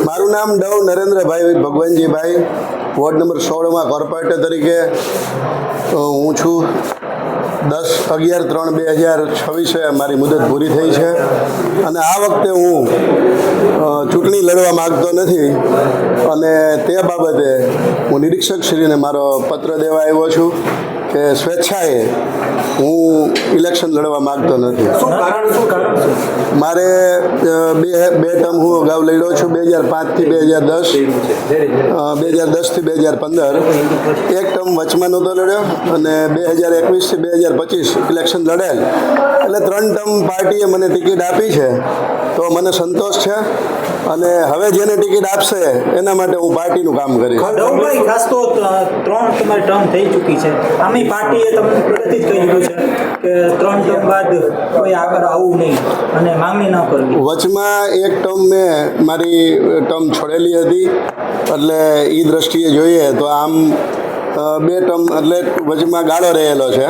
મારું નામ Dave Narendrabhai Bhagwanjibhai, ward number 16માં કોર્પોરેટર તરીકે હું છું. 10/11/3/2026 મારી મુદત પૂરી થઈ છે અને આ વખતે હું ચૂંટણી લડવા માગતો નથી અને તે બાબતે હું નિરીક્ષકશ્રીને મારો પત્ર દેવા આવ્યો છું કે સ્વેચ્છાએ હું ઇલેક્શન લડવા માગતો નથી. મારે બે ટર્મ હું અગાઉ લડ્યો છું, 2005થી 2010 થી 2015. એક ટર્મ વચમાં નહોતો લડ્યો અને 2021 થી 2025 ઇલેક્શન લડેલ. એટલે 3 ટર્મ પાર્ટીએ મને ટિકિટ આપી છે તો મને સંતોષ છે અને હવે જેને ટિકિટ આપશે એના માટે હું પાર્ટીનું કામ કરીશ. ખાસ તો 3 તમારી ટર્મ થઈ ચૂકી છે, આમી પાર્ટીએ તમને પહેલેથી જ કહી દીધું છે કે 3 ટર્મ બાદ કોઈ આગળ આવવું નહીં અને માંગણી ન કરવી. વચમાં એક ટર્મ મેં મારી ટર્મ છોડેલી હતી, એટલે એ દ્રષ્ટિએ જોઈએ તો આમ 2 ટર્મ એટલે વચમાં ગાળો રહેલો છે,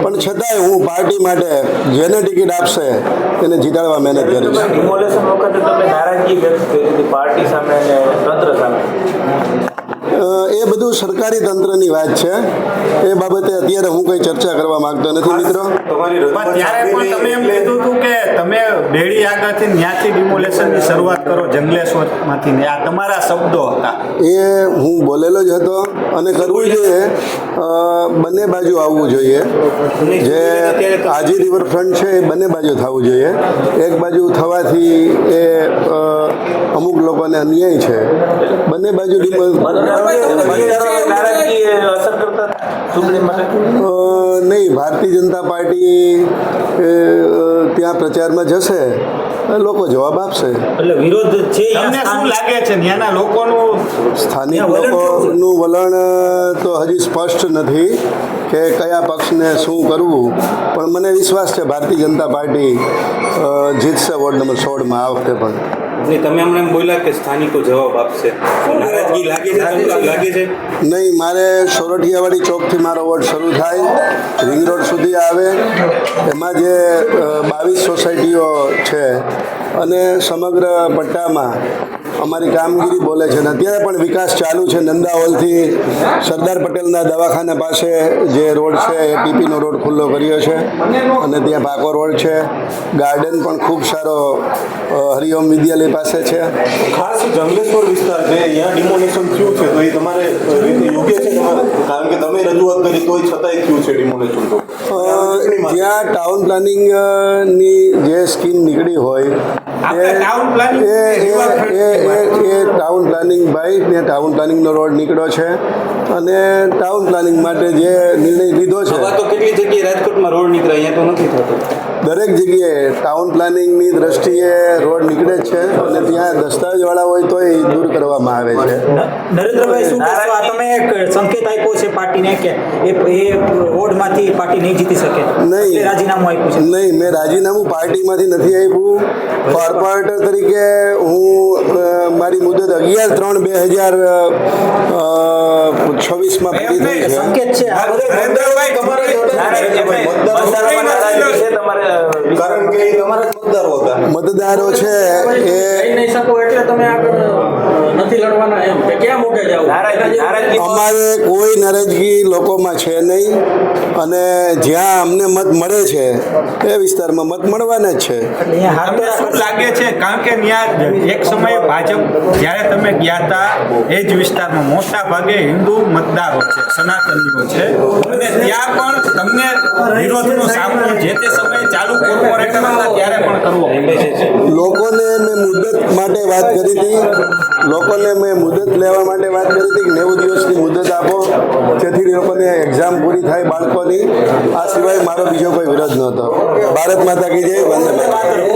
પણ છતાંય હું પાર્ટી માટે જેને ટિકિટ આપશે તેને જીતાડવા મહેનત કરીશ. ડિમોલેશન વખતે તમે નારાજગી વ્યક્ત કરી હતી પાર્ટી સામે અને તંત્ર સામે. એ બધું સરકારી તંત્રની વાત છે, એ બાબતે અત્યારે હું કંઈ ચર્ચા કરવા માંગતો નથી મિત્રો. ત્યારે પણ તમે એમ કીધું હતું કે તમે બેડી આગળથી ત્યાંથી ડિમોલેશનની શરૂઆત કરો જંગલેશ્વરમાંથી, ને આ તમારા શબ્દો હતા. એ હું બોલેલો જ હતો અને કરવું જોઈએ. બંને બાજુ આવવું જોઈએ. જે આજી રિવરફ્રન્ટ છે એ બંને બાજુ થવું જોઈએ. એક બાજુ થવાથી એ અમુક લોકોને અન્યાય છે. બંને બાજુ નહીં, ભારતીય જનતા પાર્ટી ત્યાં પ્રચારમાં જશે, લોકો જવાબ આપશે. એટલે વિરોધ છે. તમને શું લાગે છે ત્યાંના લોકોનું સ્થાનિક લોકોનું વલણ તો હજી સ્પષ્ટ નથી કે કયા પક્ષને શું કરવું, પણ મને વિશ્વાસ છે ભારતીય જનતા પાર્ટી જીતશે વોર્ડ નંબર 16માં આ વખતે પણ. તમે હમણાં એમ બોલ્યા કે સ્થાનિકો જવાબ આપશે, નારાજગી લાગે છે? નહીં, મારે સોરઠિયાવાડી ચોકથી મારો વોર્ડ શરૂ થાય, રિંગ રોડ સુધી આવે, એમાં જે 22 સોસાયટીઓ છે અને સમગ્ર પટ્ટામાં અમારી કામગીરી બોલે છે. અને અત્યારે પણ વિકાસ ચાલુ છે. નંદા હોલથી સરદાર પટેલના દવાખાના પાસે જે રોડ છે એ ટીપીનો રોડ ખુલ્લો કર્યો છે અને ત્યાં પાકો રોડ છે. ગાર્ડન પણ ખૂબ સારો હરિઓમ વિદ્યાલય પાસે છે. ખાસ જંગલેશ્વર વિસ્તાર છે, અહીંયા ડિમોલેશન થયું છે, તો એ તમારે યોગ્ય છે? કારણ કે તમે રજૂઆત કરી તોય છતાંય થયું છે ડિમોલેશન. તો જ્યાં ટાઉન પ્લાનિંગની જે સ્કીમ નીકળી હોય એ ટાઉન પ્લાનિંગ ભાઈ ત્યાં ટાઉન પ્લાનિંગનો રોડ નીકળ્યો છે અને ટાઉન પ્લાનિંગ માટે જે નિર્ણય લીધો છે. તો કેટલી જગ્યાએ રાજકોટમાં રોડ નીકળે, અહીંયા તો નથી થતો. દરેક જગ્યાએ ટાઉન પ્લાનિંગની દ્રષ્ટિએ રોડ નીકળે જ છે અને ત્યાં દસ્તાવેજવાળા હોય તો એ દૂર કરવામાં આવે છે. નરેન્દ્રભાઈ, શું કહેશો? આ તમે એક સંકેત આપ્યો છે પાર્ટીને કે એ વોર્ડમાંથી પાર્ટી નહીં જીતી શકે? નહીં, રાજીનામું આપ્યું છે? નહીં, મેં રાજીનામું પાર્ટીમાંથી નથી આપ્યું. કોર્પોરેટર તરીકે હું મારી મુદત 11/3/2026માં પૂરી થઈ છે. સંકેત છે કારણ કે એ તમારા મતદારો હતા. મતદારો છે એ નહીં શકો એટલે તમે આગળ નથી લડવાના એમ કે ક્યાં મોટે જાવ? અમારે કોઈ નારાજગી લોકોમાં છે નહીં અને જ્યાં અમને મત મળે છે એ વિસ્તારમાં મત મળવાના જ છે. તમને શું લાગે છે? કારણ કે ત્યાં એક સમયે ભાજપ જ્યારે તમે ગયા હતા એ જ વિસ્તારમાં મોટા ભાગે હિન્દુ મતદારો છે, સનાતનીઓ છે, અને ત્યાં પણ તમને વિરોધનો સામનો જે તે સમયે ચાલુ કોર્પોરેટર હતા ત્યારે પણ કરવો પડે છે. લોકોને મેં મુદત માટે વાત કરી હતી, લોકોને મેં મુદત લેવા માટે વાત કરી હતી કે 90 દિવસની મુદત આપો જેથી લોકોને એક્ઝામ પૂરી થાય બાળકોની. આ સિવાય મારો બીજો કોઈ વિરોધ નહોતો. ભારત માતા કી જય. વંદે માતરમ.